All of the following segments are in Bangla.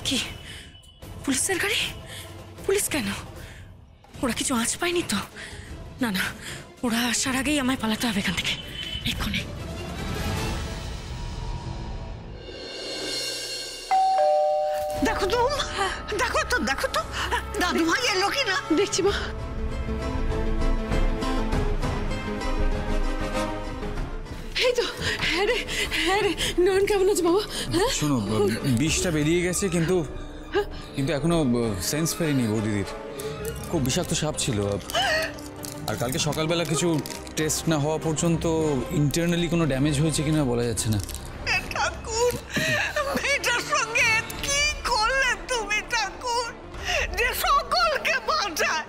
কি পুলিশের গাড়ি? পুলিশ কেন? ওরা কিছু আঁচ পায়নি তো? না না, ওরা আসার আগেই আমায় পালাতে হবে এখান থেকে এক্ষুনি। দেখো তো, দেখো তো, দেখো তো দাদু ভাই এলো কিনা। দেখছি মা। এই তো। হ্যাঁ রে, হ্যাঁ রে। নয়ন কেমন আছে বাবা? শোনো, বিষটা বেরিয়ে গেছে, কিন্তু এখনো সেন্স ফেরেনি বৌদিদির। খুব বিষাক্ত সাপ ছিল। আর কালকে সকালবেলা কিছু টেস্ট না হওয়া পর্যন্ত ইন্টারনালি কোনো ড্যামেজ হয়েছে কিনা বলা যাচ্ছে না। ঠাকুর, মেয়েটার সঙ্গে কি করলে তুমি ঠাকুর? যে সকলকে বাঁচায়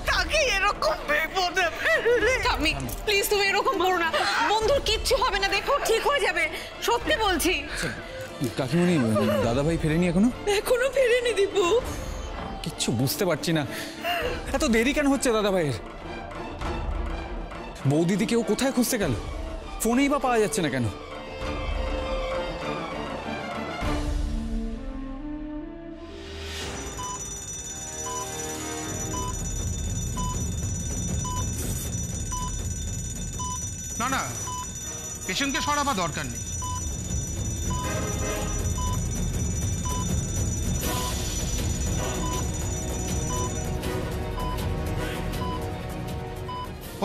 তাকে এরকম বিপদে ফেললে। আমি প্লিজ, তুমি এরকম করো না। বন্ধুর কিচ্ছু হবে না, দেখো ঠিক হয়ে যাবে, সত্যি বলছি। কাকিমণি, দাদাভাই ফেরেনি এখনো? এখনো ফেরেনি দীপু। কিচ্ছু বুঝতে পারছি না, এত দেরি কেন হচ্ছে দাদাভাইয়ের? বৌদিদিকেও কোথায় খুঁজতে গেল? ফোনেই বা পাওয়া যাচ্ছে না কেন? না না, পেশেন্টকে সরাবার দরকার নেই।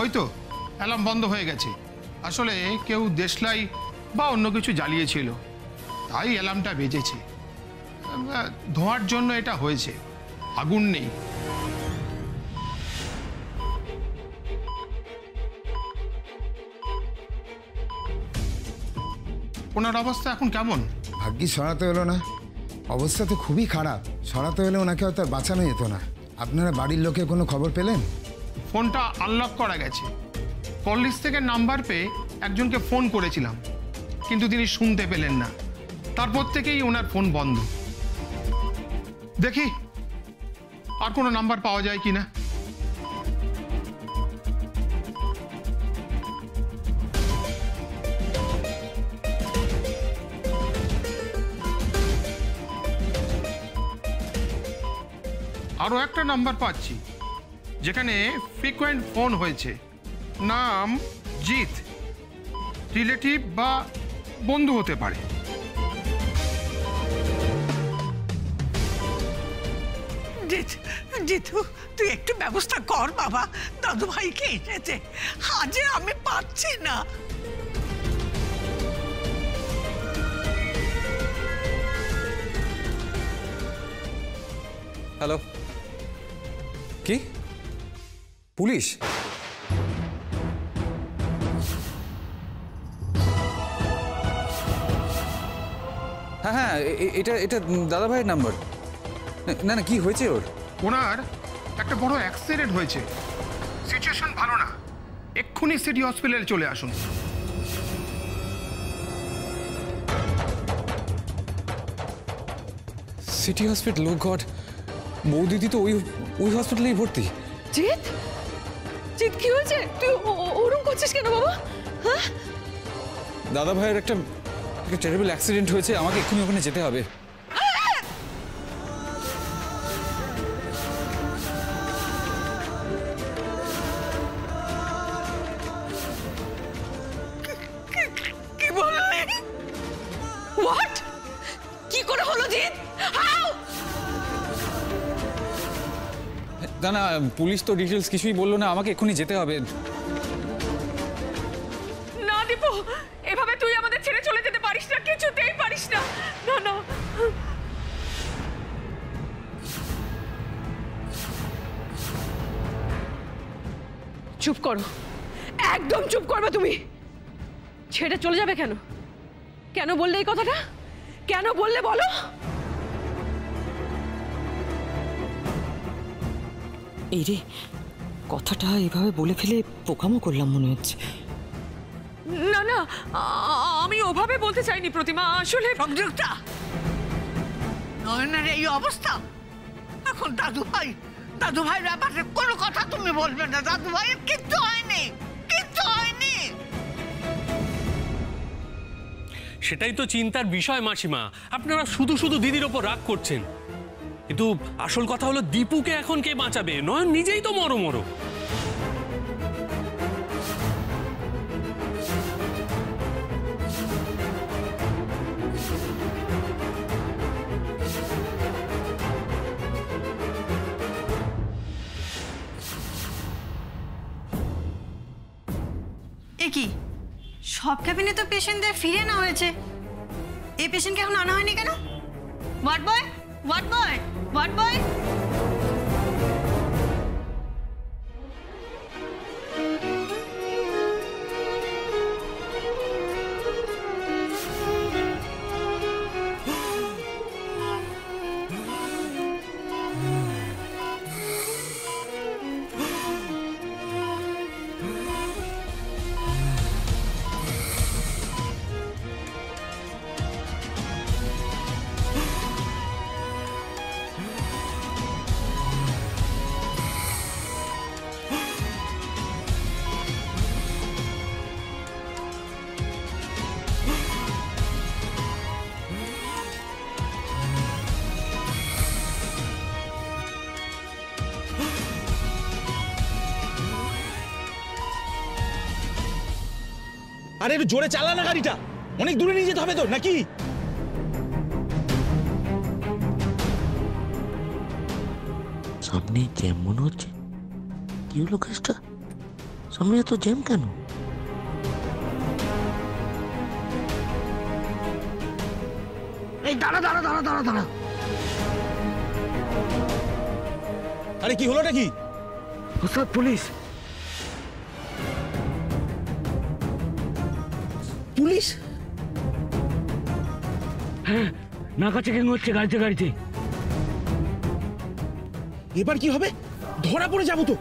ওই তো অ্যালার্ম বন্ধ হয়ে গেছে। আসলে কেউ দেশলাই বা অন্য কিছু জ্বালিয়েছিল, তাই অ্যালার্মটা বেজেছে। ধোঁয়ার জন্য এটা হয়েছে, আগুন নেই। ওনার অবস্থা এখন কেমন? ভাগ্যি সরাতে হলো না, অবস্থা তো খুবই খারাপ। সরাতে হলে ওনাকে হয়তো বাঁচানো যেত না। আপনারা বাড়ির লোকে কোনো খবর পেলেন? ফোনটা আনলক করা গেছে। কল লিস্ট থেকে নাম্বার পেয়ে একজনকে ফোন করেছিলাম, কিন্তু তিনি শুনতে পেলেন না। তারপর থেকেই ওনার ফোন বন্ধ। দেখি আর কোনো নাম্বার পাওয়া যায় কিনা। আরও একটা নাম্বার পাচ্ছি যেখানে ফ্রিকোয়েন্ট ফোন হয়েছে। নাম জিৎ, রিলেটিভ বা বন্ধু হতে পারে। জিতু, তুই একটু ব্যবস্থা কর বাবা, দাদু ভাইকে এনেছে। আজে আমি পারছি না। হ্যালো, কি পুলিশ? হ্যাঁ হ্যাঁ, এটা এটা দাদাভাইয়ের নাম্বার। না না, কি হয়েছে ওর? ওনার একটা বড় অ্যাক্সিডেন্ট হয়েছে, সিচুয়েশন ভালো না। এক্ষুনি সিটি হসপিটালে চলে আসুন। City hospital? ও গড, বৌদিদি তো ওই হসপিটালেই ভর্তি। জিৎ, জিৎ কি হয়েছে? তুই ওরম করছিস কেন বাবা? হ্যাঁ, দাদাভাইয়ের একটা টেরিবল অ্যাক্সিডেন্ট হয়েছে, আমাকে এক্ষুনি ওখানে যেতে হবে। কি বললি? হোয়াট? কি করে হলো জিৎ? হাউ? না না, পুলিশ তো ডিটেলস কিছুই বললো না, আমাকে এক্ষুনি যেতে হবে। না দীপু, এভাবে তুই আমাদের ছেড়ে চলে যেতে পারিস না, কিছুতেই পারিস না। না না, চুপ করো, একদম চুপ করবে তুমি। ছেড়ে চলে যাবে কেন? কেন বললে এই কথাটা? কেন বললে বলো? এই রে, কথাটা এভাবে বলে ফেলে বোকামো করলাম মনে হচ্ছে। না না, আমি ওভাবে বলতে চাইনি প্রতিমা। আসলে সংযুক্তা, নয়নের এই অবস্থা, এখন দাদু ভাইয়ের ব্যাপারে কোনো কথা তুমি বলবে না। দাদু ভাইয়ের কিচ্ছু হয়নি, কিচ্ছু হয়নি। সেটাই তো চিন্তার বিষয় মাসিমা। আপনারা শুধু শুধু দিদির ওপর রাগ করছেন, কিন্তু আসল কথা হলো দীপুকে এখন কে বাঁচাবে? নয়ন নিজেই তো মরো। কি সব ক্যাবিনে তো পেশেন্টদের ফিরে না হয়েছে, এই পেশেন্টকে এখন আনা হয়নি কেন? Ward boy, ward boy, ward boy. আরে একটু জোরে চালা না গাড়িটা, অনেক দূরে নিয়ে যেতে হবে তো নাকি? সামনে জ্যাম মনে হচ্ছে। কি হলো কেসটা? সামনে এত জ্যাম কেন? এই দাঁড়া দাঁড়া দাঁড়া দাঁড়া দাঁড়া। আরে কি হলোটা কি? ওস্তাদ পুলিশ। পুলিশ? হ্যাঁ, নাকা চেকিং হচ্ছে গাড়িতে গাড়িতে। এবার কি হবে? ধরা পড়ে যাবো তো।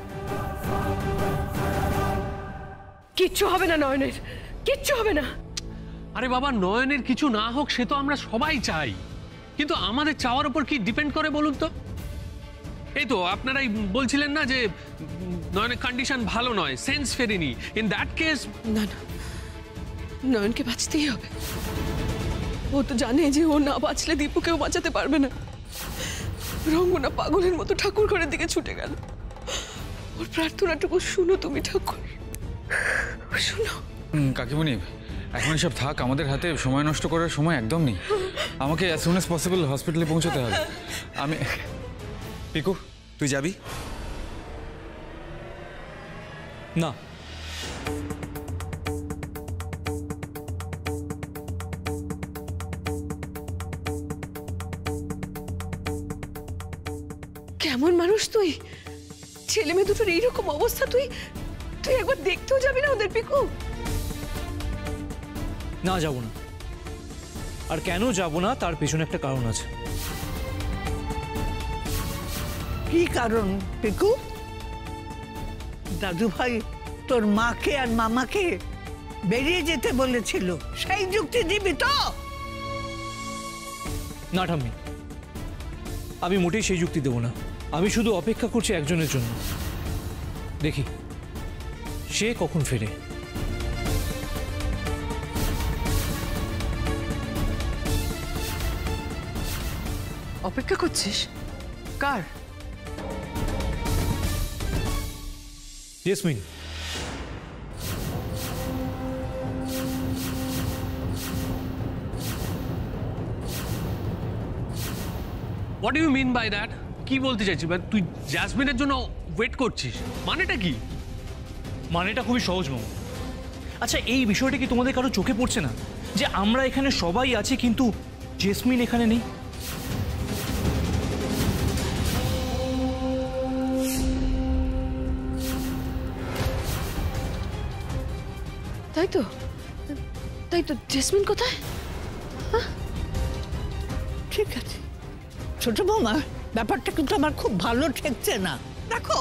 কিচ্ছু হবে না নয়নের, কিচ্ছু হবে না। আরে বাবা, নয়নের কিছু না হোক সে তো আমরা সবাই চাই, কিন্তু আমাদের চাওয়ার উপর কি ডিপেন্ড করে বলুন তো? এই তো আপনারাই বলছিলেন না যে নয়নের কন্ডিশন ভালো নয়, সেন্স ফেরেনি। ইন দ্যাট কেস না না, নয়নকে বাঁচতেই হবে। ও তো জানে যে ও না বাঁচলে দীপুকেও বাঁচাতে পারবে না। রঙ্গনা পাগলের মতো ঠাকুর ঘরের দিকে ছুটে গেল। ওর প্রার্থনাটুকু শুনো তুমি ঠাকুর, শুনো। কাকিমণি, এখন এসব থাক, আমাদের হাতে সময় নষ্ট করার সময় একদম নেই। আমাকে অ্যাজ সুন অ্যাজ পসিবল হসপিটালে পৌঁছতে হবে। আমি পিকু, তুই যাবি না? কেমন মানুষ তুই? ছেলে মেয়ে দুটোর এইরকম অবস্থা, তুই তুই একবার দেখতেও যাবি না ওদের? পিকু, না যাব না। আর কেন যাব না তার পেছনে একটা কারণ আছে। কি কারণ পিকু? দাদু ভাই তোর মাকে আর মামাকে বেরিয়ে যেতে বলেছিল, সেই যুক্তি দিবি তো? না ঠাম্মি, আমি মোটেই সেই যুক্তি দেব না। আমি শুধু অপেক্ষা করছি একজনের জন্য, দেখি সে কখন ফেরে। অপেক্ষা করছিস? কার? Jasmine. What do you mean by that? কি বলতে চাইছিস? তুই জ্যাসমিনের জন্য ওয়েট করছিস, মানেটা কি? মানেটা খুবই সহজ মামা। আচ্ছা, এই বিষয়টা কি তোমাদের কারো চোখে পড়ছে না যে আমরা এখানে সবাই আছি কিন্তু জেসমিন এখানে নেই? তাই তো, তাই তো। জেসমিন কোথায়? ঠিক আছে ছোট বৌমা, ব্যাপারটা কিন্তু আমার খুব ভালো ঠেকছে না। দেখো,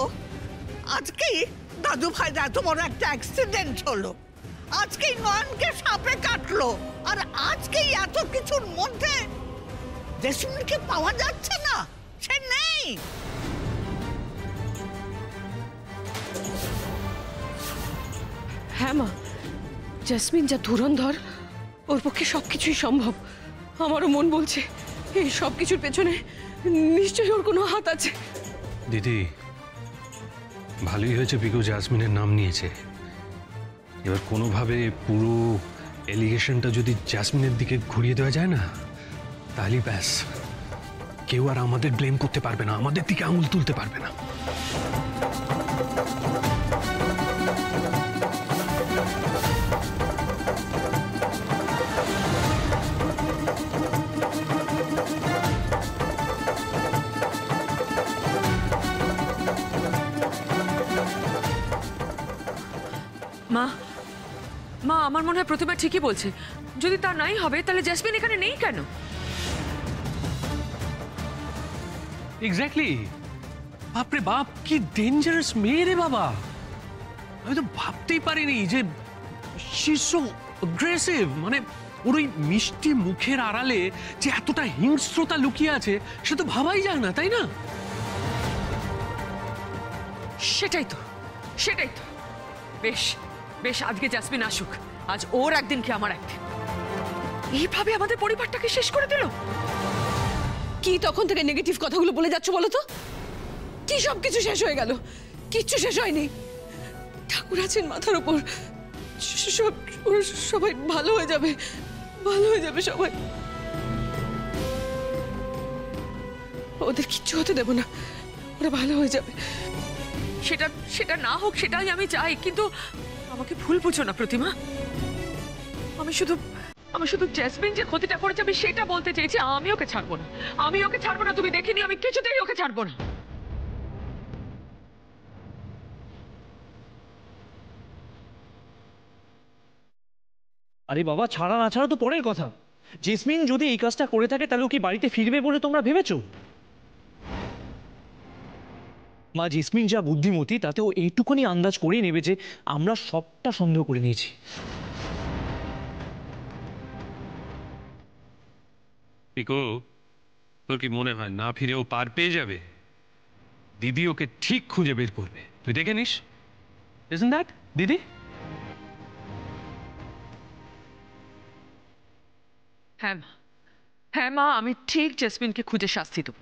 আজকেই দাদু ভাই এত বড় একটা অ্যাক্সিডেন্ট হলো, আজকেই নয়নকে সাপে কাটলো, আর আজকেই এত কিছুর মধ্যে জেসমিনকে পাওয়া যাচ্ছে না, সে নেই। হ্যাঁ মা, জেসমিন যা ধুরন্ধর, ওর পক্ষে সবকিছুই সম্ভব। আমারও মন বলছে এই সব কিছুর পেছনে নিশ্চয়ই ওর কোনো হাত আছে। দিদি, ভালোই হয়েছে পিকু জাসমিনের নাম নিয়েছে। এবার কোনোভাবে পুরো এলিগেশনটা যদি জাসমিনের দিকে ঘুরিয়ে দেওয়া যায় না, তাহলেই ব্যাস, কেউ আর আমাদের ব্লেম করতে পারবে না, আমাদের দিকে আঙুল তুলতে পারবে না। মা, মা, আমার মনে হয় প্রতিমা ঠিকই বলছে। যদি তা নাই হবে তাহলে জেসমিন এখানে নেই কেন? এক্স্যাক্টলি। বাপরে বাপ, কি ডেঞ্জারাস মেয়ে রে বাবা! আমি তো ভাবতেই পারিনি যে শি ইজ সো অ্যাগ্রেসিভ। মানে ওর ওই মিষ্টি মুখের আড়ালে যে এতটা হিংস্রতা লুকিয়ে আছে সে তো ভাবাই যায় না, তাই না? সেটাই তো, সেটাই তো। বেশ বেশ, আজকে জাসমিন আসুক। আজ ওর একদিন কি আমার একদিন। এইভাবে আমাদের পরিবারটাকে শেষ করে দিল। কি তখন থেকে নেগেটিভ কথাগুলো বলে যাচ্ছ বলো তো? কি সবকিছু শেষ হয়ে গেল? কিচ্ছু শেষ হয়নি। ঠাকুর আছেন মাথার উপর, সবাই ভালো হয়ে যাবে, ভালো হয়ে যাবে সবাই। ওদের কিচ্ছু হতে দেব না, ওরা ভালো হয়ে যাবে। সেটা সেটা না হোক, সেটাই আমি চাই, কিন্তু আমাকে ভুল বুঝো না প্রতিমা। আমি শুধু জেসমিন যে ক্ষতিটা করেছে আমি সেটা বলতে চেয়েছি। আমি ওকে ছাড়বো না, আমি ওকে ছাড়বো না। তুমি দেখেনি, আমি কিছুতেই ওকে ছাড়বো না। আরে বাবা, ছাড়া না ছাড়া তো পরের কথা। জেসমিন যদি এই কাজটা করে থাকে তাহলে ও কি বাড়িতে ফিরবে বলে তোমরা ভেবেছো? মা, জেসমিন যা বুদ্ধিমতী তাতে ও এইটুকুনি আন্দাজ করেই নেবে যে আমরা সবটা সন্দেহ করে নিয়েছি। পিকু, তোর কি মনে হয় না ফিরে ও পার পেয়ে যাবে? দিদি ওকে ঠিক খুঁজে বের করবে, তুই দেখে নিস। Isn't that, দিদি? হ্যাঁ মা, হ্যাঁ মা, আমি ঠিক জেসমিনকে খুঁজে শাস্তি দেব।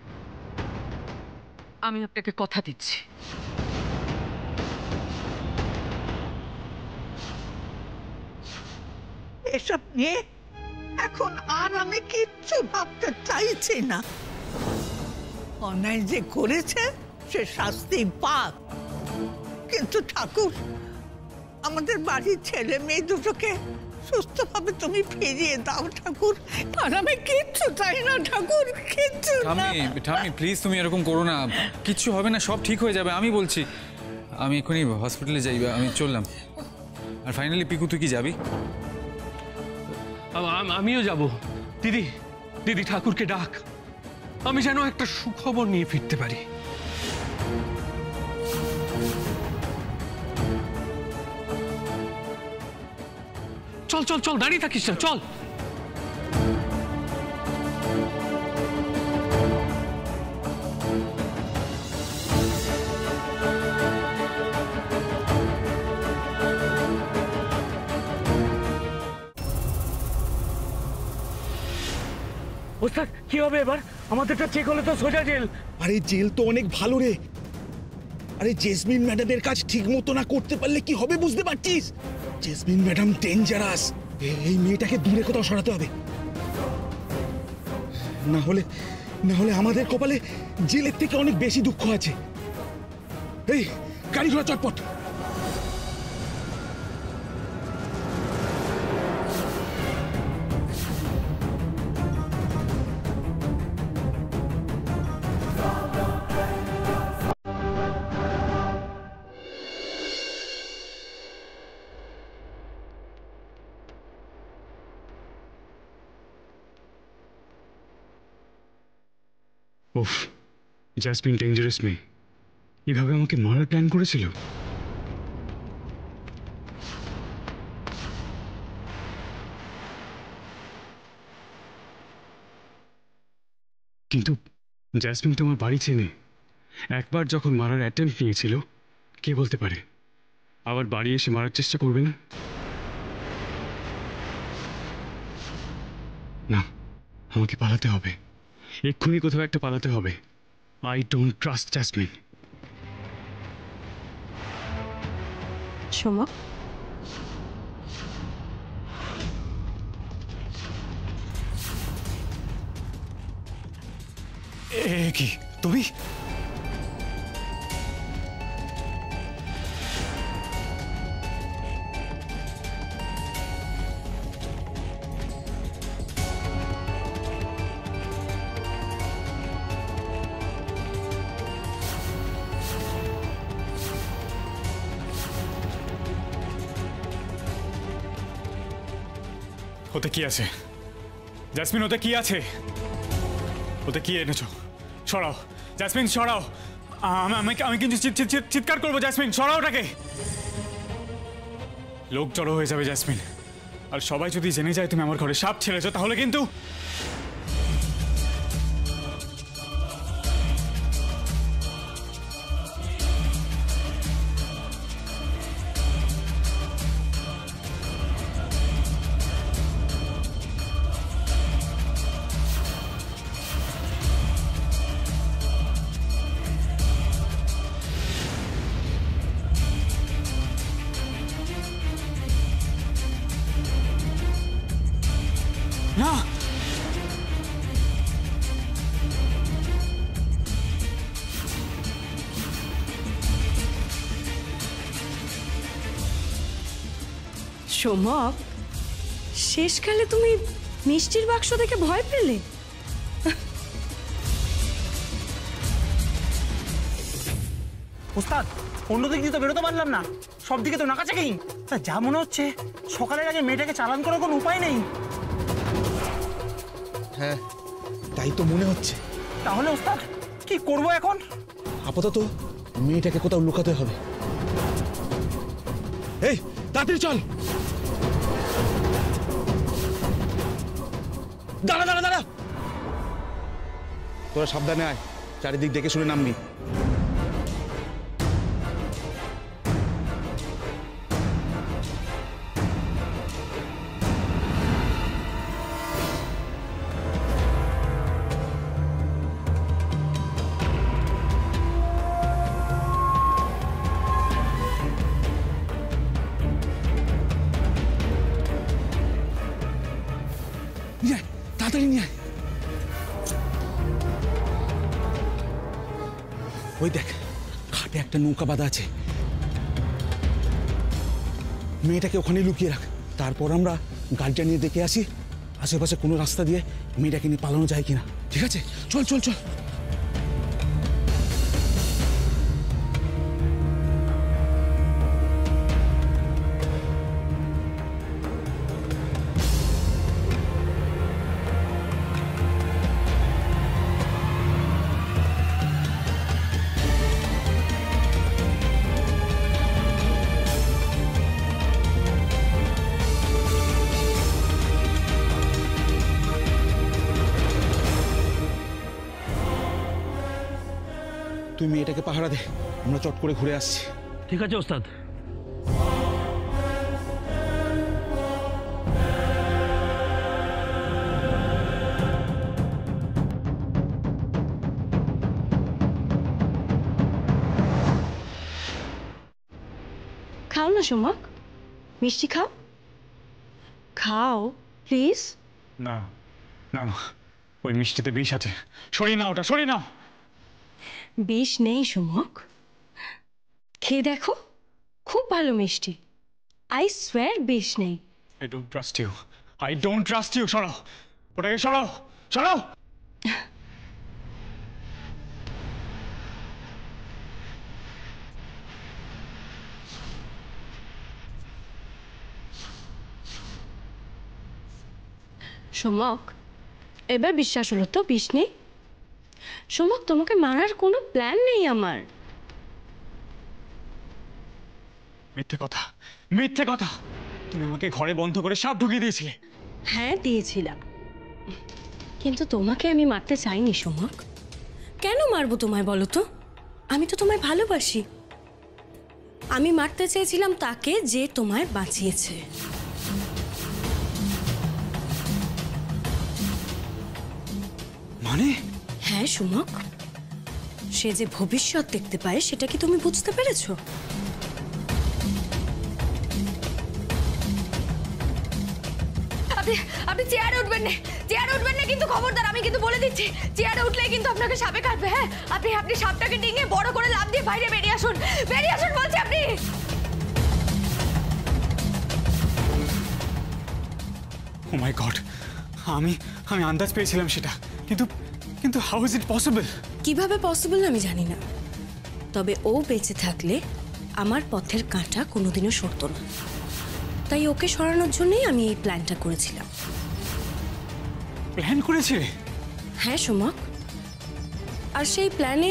আমি আপনাকে কথা দিচ্ছি। এসব নিয়ে এখন আর আমি কিচ্ছু ভাবতে চাইছি না। অন্যায় যে করেছে সে শাস্তি পাক। কিন্তু ঠাকুর, আমাদের বাড়ির ছেলে মেয়ে দুটোকে সুস্থভাবে তুমি ফিরিয়ে দাও ঠাকুর। আর আমি কিচ্ছু চাই না ঠাকুর, কিচ্ছু না। ঠাম্মি প্লিজ, তুমি এরকম করো না। কিচ্ছু হবে না, সব ঠিক হয়ে যাবে, আমি বলছি। আমি এখনই হসপিটালে যাই, আমি চললাম। আর ফাইনালি পিকু, তুই কি যাবি? আমিও যাব। দিদি, দিদি ঠাকুরকে ডাক, আমি যেন একটা সুখবর নিয়ে ফিরতে পারি। চল চল চল, দাঁড়িয়ে থাকিস না, চল। ওস্তাদ, কি হবে এবার? আমাদেরটা চেক হলে তো সোজা জেল। আরে জেল তো অনেক ভালো রে। আরে জেসমিন ম্যাডামের কাজ ঠিক মতো না করতে পারলে কি হবে বুঝতে পারছিস? Jasmine madam dangerous. এই মেয়েটাকে দূরে কোথাও সরাতে হবে, না হলে আমাদের কপালে জেলের থেকে অনেক বেশি দুঃখ আছে। এই গাড়ি ঘোড়া চটপট। ওফ, জাসমিন ডেঞ্জারাস মেয়ে। এভাবে আমাকে মারার প্ল্যান করেছিল। কিন্তু জাসমিন তো আমার বাড়ি চেনে। একবার যখন মারার অ্যাটেম্প্ট নিয়েছিল, কে বলতে পারে আবার বাড়ি এসে মারার চেষ্টা করবে না? না, আমাকে পালাতে হবে, এক্ষুনি কোথাও একটা পালাতে হবে। I don't trust jasmine. Somak, কি তুমি? ওতে কি আছে জ্যাসমিন? ওতে কি আছে? ওতে কি এনেছো? সরাও জ্যাসমিন, সরাও। আমি কিন্তু চিৎকার করবো। জ্যাসমিন সরাও ওটাকে। লোক জড়ো হয়ে যাবে জ্যাসমিন, আর সবাই যদি জেনে যায় তুমি আমার ঘরে সাপ ছেড়েছো তাহলে কিন্তু না। সোমক, শেষকালে তুমি মিষ্টির বাক্স দেখে ভয় পেলে? ওস্তাদ, অন্যদিক দিয়ে তো বেরোতে পারলাম না, সব দিকে তো নাকাচাকি। তা যা মনে হচ্ছে সকালের আগে মেয়েটাকে চালান করার কোনো উপায় নেই। হ্যাঁ, তাই তো মনে হচ্ছে। তাহলে ওস্তাদ কি করবো এখন? আপাতত মেয়েটাকে কোথাও লুকাতে হবে। এই তাড়াতাড়ি চল। দাঁড়া দাঁড়া দাঁড়া, তোরা সাবধানে আয়, চারিদিক দেখে শুনে নামবি। তাড়াতাড়ি নিয়ে আয়। ওই দেখ, ঘাটে একটা নৌকা বাঁধা আছে, মেয়েটাকে ওখানে লুকিয়ে রাখ। তারপর আমরা গাড়িটা নিয়ে দেখে আসি আশেপাশে কোনো রাস্তা দিয়ে মেয়েটাকে নিয়ে পালানো যায় কিনা। ঠিক আছে, চল চল চল। তুই মেয়েটাকে পাহারা দে, আমরা চট করে ঘুরে আসছি। ঠিক আছে ওস্তাদ। খাও না সোমক, মিষ্টি খাও, খাও প্লিজ। না না, ওই মিষ্টিতে বিষ আছে। সরিয়ে না ওটা, সরিয়ে না। বিষ নেই সোমক, খেয়ে দেখো, খুব ভালো মিষ্টি। আই সোয়ার বিষ নেই। I don't trust you, I don't trust you. সরাও ওটাকে, সরাও সরাও। সোমক, এবার বিশ্বাস হলো তো বিষ নেই? সোমক, তোমাকে মারার কোনো প্ল্যান নেই আমার। মিথ্যে কথা, মিথ্যে কথা। তুমি আমাকে ঘরে বন্ধ করে সাপ ঢুকিয়ে দিয়েছিলে। হ্যাঁ দিয়েছিলাম, কিন্তু তোমাকে আমি মারতে চাইনি সোমক। কেন মারবো তোমায় বলো তো? আমি তো তোমায় ভালোবাসি। আমি মারতে চেয়েছিলাম তাকে যে তোমায় বাঁচিয়েছে। মানে? হ্যাঁ সুমক, সে যে ভবিষ্যৎ দেখতে পায় সেটা কি তুমি বুঝতে পেরেছো? আপনি চেয়ারে উঠবেন না, চেয়ারে উঠবেন না কিন্তু খবরদার, আমি কিন্তু বলে দিচ্ছি চেয়ারে উঠলে কিন্তু আপনাকে সাপে কাটবে। হ্যাঁ, আপনি সাপটাকে ডিঙিয়ে বড় করে লাফ দিয়ে বাইরে বেরিয়ে আসুন, বেরিয়ে আসুন বলছি আপনি। ও মাই গড, আমি আন্দাজ পেয়েছিলাম সেটা, কিন্তু কিন্তু হাউ ইজ ইট পসিবল? কিভাবে পসিবল আমি জানি না, তবে ও বেঁচে থাকলে আমার পথের কাঁটা কোনোদিনও সরতো না, তাই ওকে সরানোর জন্যই আমি এই প্ল্যানটা করেছিলাম। প্ল্যান করেছিলে? হ্যাঁ সুমক, আর সেই প্ল্যানে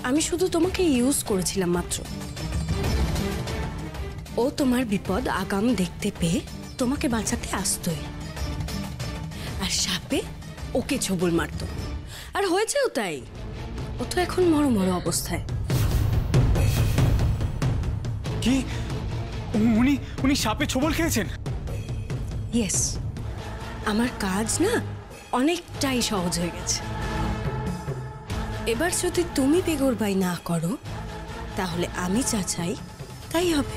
আমি শুধু তোমাকে ইউজ করেছিলাম মাত্র। ও তোমার বিপদ আগাম দেখতে পেয়ে তোমাকে বাঁচাতে আসতোই, আর সাপে ওকে ছোবল মারতো, আর হয়েছেও তাই। ও তো এখন মরো মরো অবস্থায়। কি উনি সাপে ছোবল খেয়েছেন? ইয়েস, আমার কাজ না অনেকটাই সহজ হয়ে গেছে। এবার যদি তুমি বেগরবাই না করো তাহলে আমি যা চাই তাই হবে।